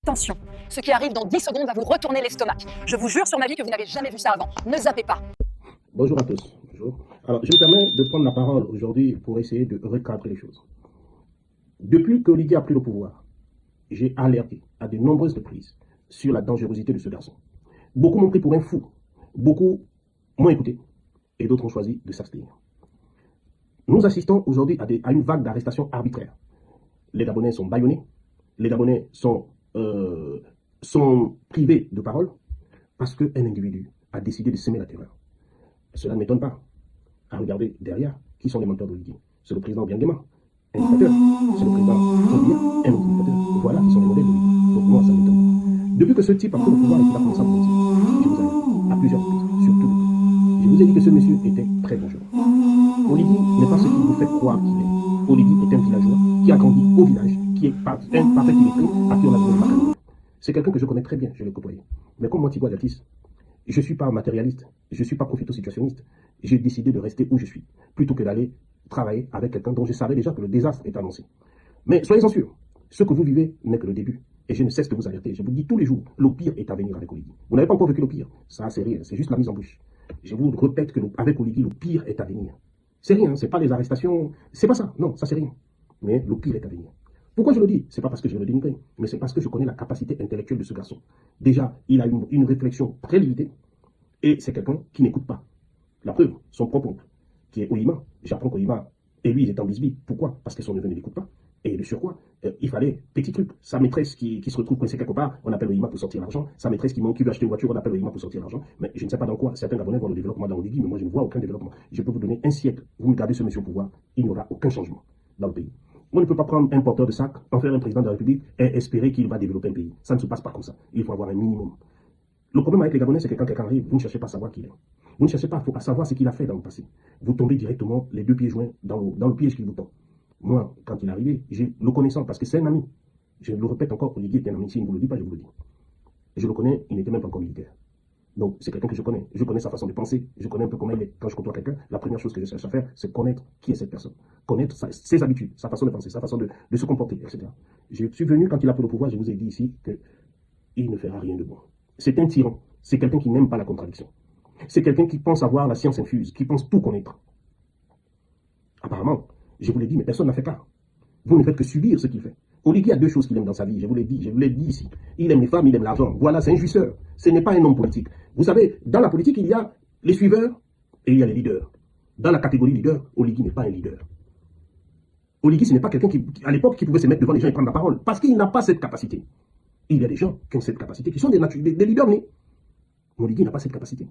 Attention, ce qui arrive dans 10 secondes va vous retourner l'estomac. Je vous jure sur ma vie que vous n'avez jamais vu ça avant. Ne zappez pas. Bonjour à tous. Bonjour. Alors, je me permets de prendre la parole aujourd'hui pour essayer de recadrer les choses. Depuis que Olivier a pris le pouvoir, j'ai alerté à de nombreuses reprises sur la dangerosité de ce garçon. Beaucoup m'ont pris pour un fou. Beaucoup m'ont écouté. Et d'autres ont choisi de s'abstenir. Nous assistons aujourd'hui à une vague d'arrestations arbitraires. Les Gabonais sont bâillonnés. Les Gabonais sont privés de parole parce qu'un individu a décidé de semer la terreur. Cela ne m'étonne pas. À regarder derrière, qui sont les menteurs d'Olivier? C'est le président Biangema, un dictateur. C'est le président Tobia, un autre dictateur. Voilà qui sont les modèles d'Olivier. Donc moi, ça ne m'étonne pas. Depuis que ce type a pris le pouvoir et qu'il a commencé à mentir, je vous avais à plusieurs reprises, surtout. Je vous ai dit que ce monsieur était très dangereux. Olivier n'est pas ce qu'il vous fait croire qu'il est. Olivier est un villageois qui a grandi au village, qui est un parfait illettré, à qui on a donné le macaron. C'est quelqu'un que je connais très bien, je l'ai côtoyé. Mais comme moi, Tigua Datis, je ne suis pas matérialiste, je ne suis pas profito-situationniste. J'ai décidé de rester où je suis, plutôt que d'aller travailler avec quelqu'un dont je savais déjà que le désastre est annoncé. Mais soyez-en sûrs, ce que vous vivez n'est que le début. Et je ne cesse de vous alerter. Je vous dis tous les jours, le pire est à venir avec Olivier. Vous n'avez pas encore vécu le pire. Ça, c'est rien, c'est juste la mise en bouche. Je vous répète que avec Olivier, le pire est à venir. C'est rien, c'est pas les arrestations, c'est pas ça. Non, ça c'est rien. Mais le pire est à venir. Pourquoi je le dis? C'est pas parce que je le dénigre, mais c'est parce que je connais la capacité intellectuelle de ce garçon. Déjà, il a une réflexion très limitée et c'est quelqu'un qui n'écoute pas. La preuve, son propre oncle, qui est Oyima. J'apprends qu'Oyima et lui, ils étaient en bisbille. Pourquoi? Parce que son neveu ne l'écoute pas. Et de surcroît, il fallait petit truc. Sa maîtresse qui se retrouve coincée quelque part, on appelle Oyima pour sortir l'argent. Sa maîtresse qui veut acheter une voiture, on appelle Oyima pour sortir l'argent. Mais je ne sais pas dans quoi certains Gabonais voient le développement dans Olivier, mais moi je ne vois aucun développement. Je peux vous donner un siècle. Vous me gardez ce monsieur au pouvoir, il n'y aura aucun changement dans le pays. On ne peut pas prendre un porteur de sac, en faire un président de la République et espérer qu'il va développer un pays. Ça ne se passe pas comme ça. Il faut avoir un minimum. Le problème avec les Gabonais, c'est que quand quelqu'un arrive, vous ne cherchez pas à savoir qui il est. Vous ne cherchez pas à savoir ce qu'il a fait dans le passé. Vous tombez directement les deux pieds joints dans le piège qu'il vous tend. Moi, quand il est arrivé, le connaissant, parce que c'est un ami. Je le répète encore, Olivier est un ami. Si il ne vous le dit pas, je vous le dis. Je le connais, il n'était même pas encore militaire. Donc, c'est quelqu'un que je connais. Je connais sa façon de penser. Je connais un peu comment il est. Quand je côtoie quelqu'un, la première chose que je cherche à faire, c'est connaître qui est cette personne. Connaître ses habitudes, sa façon de penser, sa façon de se comporter, etc. Je suis venu, quand il a pris le pouvoir, je vous ai dit ici qu'il ne fera rien de bon. C'est un tyran. C'est quelqu'un qui n'aime pas la contradiction. C'est quelqu'un qui pense avoir la science infuse, qui pense tout connaître. Apparemment, je vous l'ai dit, mais personne n'a fait cas. Vous ne faites que subir ce qu'il fait. Olivier a deux choses qu'il aime dans sa vie, je vous l'ai dit ici. Il aime les femmes, il aime l'argent. Voilà, c'est un jouisseur. Ce n'est pas un homme politique. Vous savez, dans la politique, il y a les suiveurs et il y a les leaders. Dans la catégorie leader, Olivier n'est pas un leader. Olivier, ce n'est pas quelqu'un qui, à l'époque, qui pouvait se mettre devant les gens et prendre la parole. Parce qu'il n'a pas cette capacité. Il y a des gens qui ont cette capacité, qui sont des leaders nés. Olivier n'a pas cette capacité.